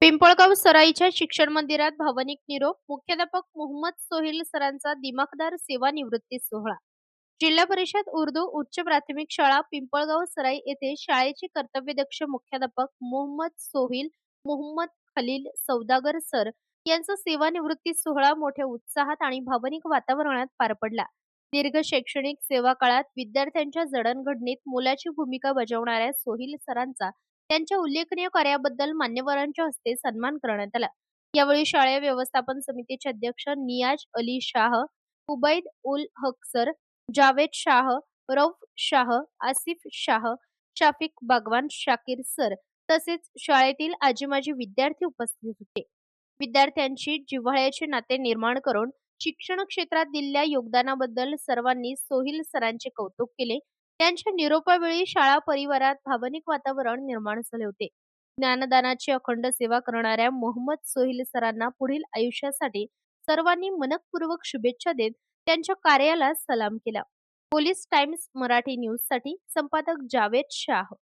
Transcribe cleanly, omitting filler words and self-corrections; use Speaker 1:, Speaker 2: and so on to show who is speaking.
Speaker 1: पिंपळगाव सराईच्या शिक्षण मंदिरात भावनिक निरोप मुख्याध्यापक मोहम्मद सोहेल सरांचा दिमाखदार सेवानिवृत्ती सोहळा. जिल्हा परिषद उर्दू उच्च प्राथमिक शाळा पिंपळगाव सराई येथे शाळेचे कर्तव्यदक्ष मुख्याध्यापक मोहम्मद सोहेल मोहम्मद खलील सौदागर सर यांचा सेवानिवृत्ती सोहळा मोठ्या उत्साहात आणि भावनिक वातावरणात पार पडला. दीर्घ शैक्षणिक सेवा काळात विद्यार्थ्यांच्या जडणघडणीत मोलाची भूमिका बजावणाऱ्या सोहेल सरांचा त्यांच्या उल्लेखनीय कार्याबद्दल मान्यवरांच्या हस्ते सन्मान करण्यात आला. यावेळी शाळा व्यवस्थापन समितीचे अध्यक्ष नियाज अली शाह, उबैद उल हक सर, जावेद शाह, रौफ शाह, आसिफ शाह, शाफिक बागवान, शाकीर सर तसेच शाळेतील आजी-माजी विद्यार्थी उपस्थित होते. विद्यार्थ्यांशी जिव्हाळ्याचे नाते निर्माण करून शिक्षण क्षेत्रात दिलेल्या योगदानाबद्दल सर्वांनी सोहिल सरांचे कौतुक केले. त्यांच्या निरोपावेळी शाळा परिवारात भावनिक वातावरण निर्माण झाले होते. ज्ञानदानाची अखंड सेवा करणाऱ्या मोहम्मद सोहेल सरांना पुढील आयुष्यासाठी सर्वांनी मनःपूर्वक शुभेच्छा देत त्यांच्या कार्याला सलाम केला. पोलीस टाइम्स मराठी न्यूजसाठी संपादक जावेद शाह.